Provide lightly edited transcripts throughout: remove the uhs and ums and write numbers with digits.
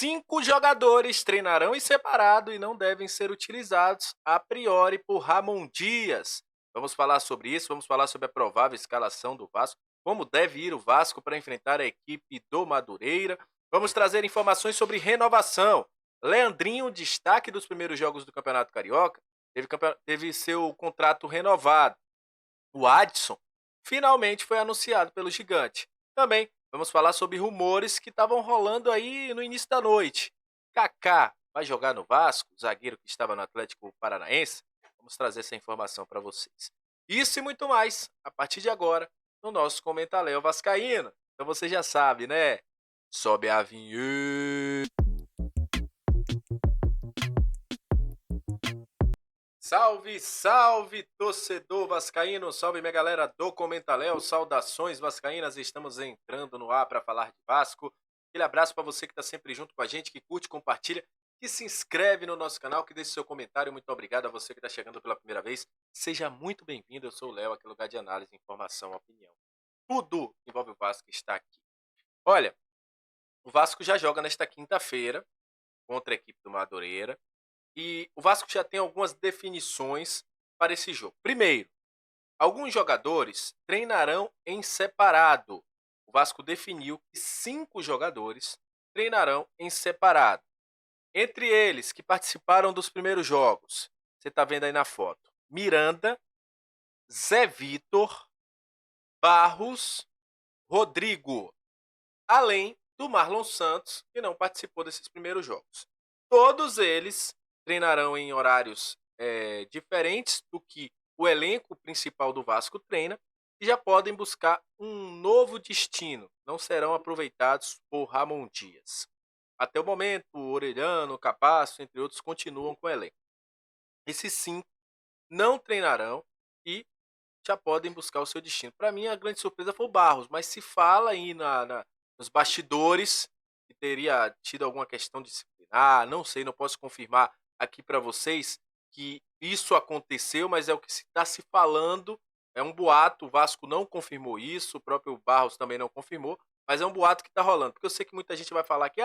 5 jogadores treinarão em separado e não devem ser utilizados a priori por Ramon Dias. Vamos falar sobre isso, vamos falar sobre a provável escalação do Vasco, como deve ir o Vasco para enfrentar a equipe do Madureira. Vamos trazer informações sobre renovação. Leandrinho, destaque dos primeiros jogos do Campeonato Carioca, teve seu contrato renovado. O Adson finalmente foi anunciado pelo Gigante. Também vamos falar sobre rumores que estavam rolando aí no início da noite. Kaká vai jogar no Vasco, o zagueiro que estava no Atlético Paranaense? Vamos trazer essa informação para vocês. Isso e muito mais a partir de agora no nosso Comentaléu Vascaíno. Então você já sabe, né? Sobe a vinheta. Salve, salve, torcedor vascaíno, salve minha galera do Comentaléu, saudações vascaínas, estamos entrando no ar para falar de Vasco. Aquele abraço para você que está sempre junto com a gente, que curte, compartilha, que se inscreve no nosso canal, que deixe seu comentário. Muito obrigado a você que está chegando pela primeira vez. Seja muito bem-vindo, eu sou o Léo, aqui é lugar de análise, informação, opinião. Tudo que envolve o Vasco está aqui. Olha, o Vasco já joga nesta quinta-feira contra a equipe do Madureira. E o Vasco já tem algumas definições para esse jogo. Primeiro, alguns jogadores treinarão em separado. O Vasco definiu que 5 jogadores treinarão em separado. Entre eles, que participaram dos primeiros jogos, você está vendo aí na foto: Miranda, Zé Vitor, Barros, Rodrigo, além do Marlon Santos, que não participou desses primeiros jogos. Todos eles treinarão em horários diferentes do que o elenco principal do Vasco treina e já podem buscar um novo destino. Não serão aproveitados por Ramon Dias. Até o momento, o Orelhano, o Capasso, entre outros, continuam com o elenco. Esses 5 não treinarão e já podem buscar o seu destino. Para mim, a grande surpresa foi o Barros, mas se fala aí nos bastidores que teria tido alguma questão disciplinar, não sei, não posso confirmar aqui para vocês que isso aconteceu, mas é o que está se falando, é um boato, o Vasco não confirmou isso, o próprio Barros também não confirmou, mas é um boato que está rolando, porque eu sei que muita gente vai falar que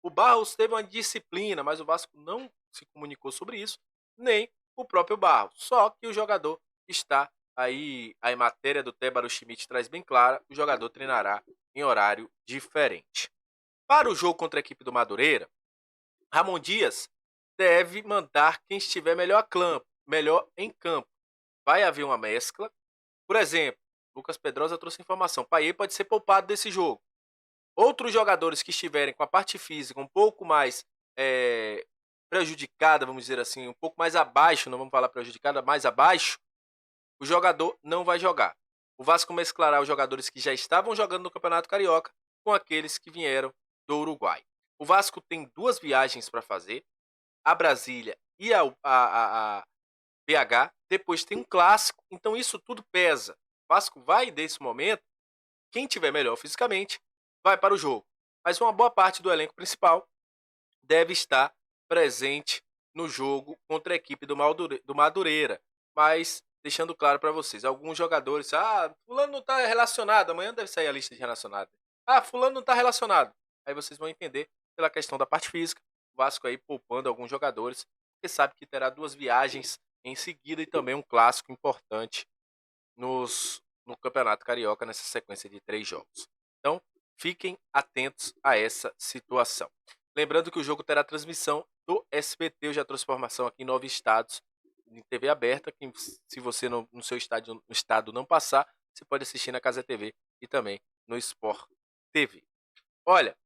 o Barros teve uma disciplina, mas o Vasco não se comunicou sobre isso, nem o próprio Barros, só que o jogador está aí, a matéria do Tébaro Schmidt traz bem clara, o jogador treinará em horário diferente. Para o jogo contra a equipe do Madureira, Ramon Dias deve mandar quem estiver melhor em campo. Vai haver uma mescla. Por exemplo, Lucas Pedrosa trouxe informação. Paier pode ser poupado desse jogo. Outros jogadores que estiverem com a parte física um pouco mais prejudicada, vamos dizer assim, um pouco mais abaixo, não vamos falar prejudicada, mais abaixo, o jogador não vai jogar. O Vasco mesclará os jogadores que já estavam jogando no Campeonato Carioca com aqueles que vieram do Uruguai. O Vasco tem 2 viagens para fazer, a Brasília e a BH, depois tem um clássico, então isso tudo pesa. O Vasco vai, desse momento, quem tiver melhor fisicamente, vai para o jogo. Mas uma boa parte do elenco principal deve estar presente no jogo contra a equipe do Madureira. Mas, deixando claro para vocês, alguns jogadores, fulano não está relacionado, amanhã deve sair a lista de relacionados. Fulano não está relacionado. Aí vocês vão entender pela questão da parte física, o Vasco aí poupando alguns jogadores, porque sabe que terá 2 viagens em seguida e também um clássico importante no Campeonato Carioca nessa sequência de 3 jogos. Então, fiquem atentos a essa situação. Lembrando que o jogo terá transmissão do SBT, eu já trouxe informação aqui em 9 estados, em TV aberta, que se você no seu estado não passar, você pode assistir na Casa TV e também no Sport TV. Olha,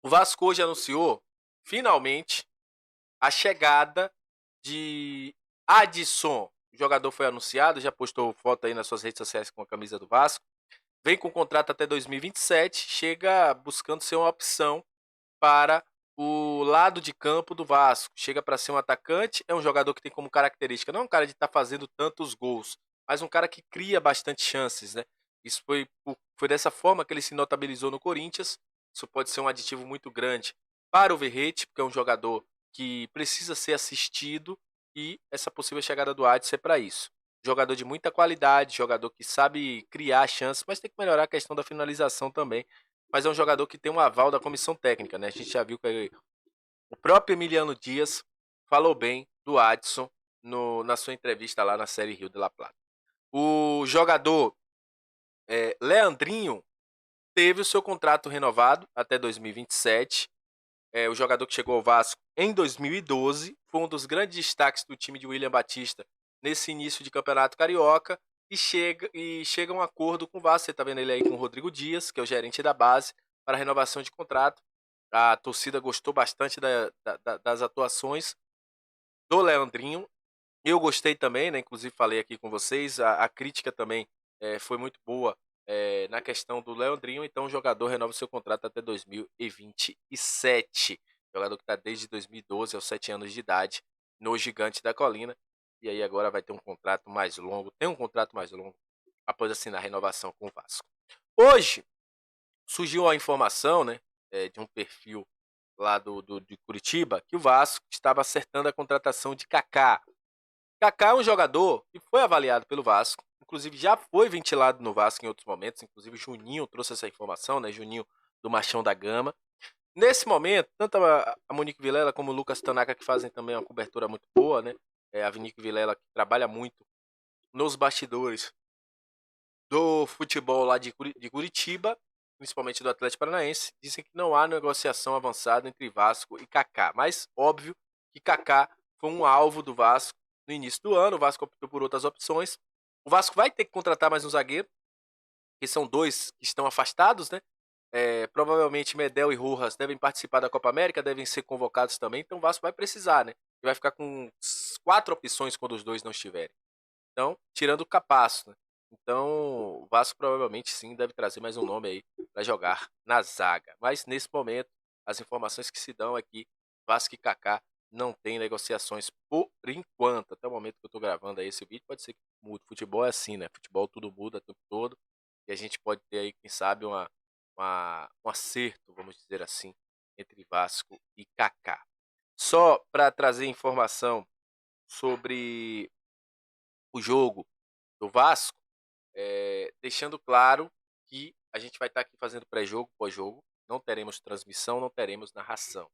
o Vasco hoje anunciou, finalmente, a chegada de Adson. O jogador foi anunciado, já postou foto aí nas suas redes sociais com a camisa do Vasco. Vem com contrato até 2027, chega buscando ser uma opção para o lado de campo do Vasco. Chega para ser um atacante, é um jogador que tem como característica, não é um cara de estar fazendo tantos gols, mas um cara que cria bastante chances, né? Isso foi dessa forma que ele se notabilizou no Corinthians. Isso pode ser um aditivo muito grande para o Verratti, porque é um jogador que precisa ser assistido e essa possível chegada do Adson é para isso. Jogador de muita qualidade, jogador que sabe criar chances, mas tem que melhorar a questão da finalização também, mas é um jogador que tem um aval da comissão técnica, né? A gente já viu que o próprio Emiliano Dias falou bem do Adson na sua entrevista lá na série Rio de la Plata. O jogador Leandrinho teve o seu contrato renovado até 2027. O jogador que chegou ao Vasco em 2012 foi um dos grandes destaques do time de William Batista nesse início de campeonato carioca e chega a um acordo com o Vasco. Você está vendo ele aí com o Rodrigo Dias, que é o gerente da base, para renovação de contrato. A torcida gostou bastante das atuações do Leandrinho. Eu gostei também, né? Inclusive falei aqui com vocês. A crítica também foi muito boa na questão do Leandrinho. Então o jogador renova seu contrato até 2027. Jogador que está desde 2012, aos 7 anos de idade, no Gigante da Colina. E aí agora vai ter um contrato mais longo. Tem um contrato mais longo após assinar a renovação com o Vasco. Hoje surgiu a informação, né, de um perfil lá de Curitiba, que o Vasco estava acertando a contratação de Kaká. Kaká é um jogador que foi avaliado pelo Vasco, inclusive já foi ventilado no Vasco em outros momentos, inclusive Juninho trouxe essa informação, né, Juninho do Machão da Gama. Nesse momento, tanto a Monique Vilela como o Lucas Tanaka, que fazem também uma cobertura muito boa, né, a Monique Vilela, que trabalha muito nos bastidores do futebol lá de Curitiba, principalmente do Atlético Paranaense, dizem que não há negociação avançada entre Vasco e Kaká. Mas, óbvio, que Kaká foi um alvo do Vasco no início do ano. O Vasco optou por outras opções. O Vasco vai ter que contratar mais um zagueiro, que são dois que estão afastados, né? Provavelmente Medel e Rojas devem participar da Copa América, devem ser convocados também. Então o Vasco vai precisar, né? E vai ficar com 4 opções quando os dois não estiverem. Então, tirando o Capasso, né? Então, o Vasco provavelmente sim deve trazer mais um nome aí para jogar na zaga. Mas nesse momento, as informações que se dão aqui, Vasco e Kaká não tem negociações por enquanto. Até o momento que eu estou gravando aí esse vídeo, pode ser que mude. Futebol é assim, né? Futebol tudo muda o tempo todo. E a gente pode ter aí, quem sabe, um acerto, vamos dizer assim, entre Vasco e Kaká. Só para trazer informação sobre o jogo do Vasco, deixando claro que a gente vai estar aqui fazendo pré-jogo, pós-jogo, não teremos transmissão, não teremos narração.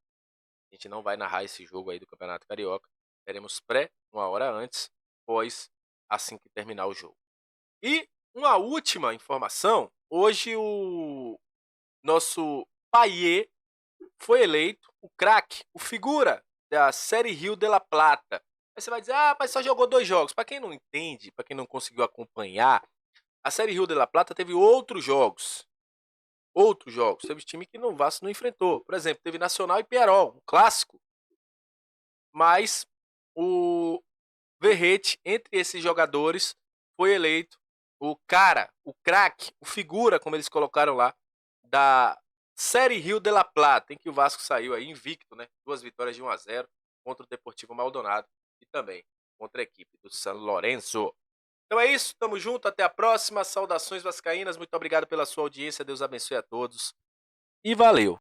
A gente não vai narrar esse jogo aí do Campeonato Carioca, teremos pré, 1 hora antes, pós, assim que terminar o jogo. E uma última informação, hoje o nosso Payet foi eleito o craque, o figura da Série Rio de la Plata. Aí você vai dizer, mas só jogou 2 jogos. Para quem não entende, para quem não conseguiu acompanhar, a Série Rio de la Plata teve outros jogos. Outros jogos. Teve time que no Vasco não enfrentou. Por exemplo, teve Nacional e Pearol, um clássico. Mas o Verrete, entre esses jogadores, foi eleito o cara, o craque, o figura, como eles colocaram lá, da Série Rio de la Plata, em que o Vasco saiu aí invicto, né? 2 vitórias de 1-0 contra o Deportivo Maldonado e também contra a equipe do San Lorenzo. Então é isso, tamo junto, até a próxima. Saudações vascaínas, muito obrigado pela sua audiência, Deus abençoe a todos e valeu!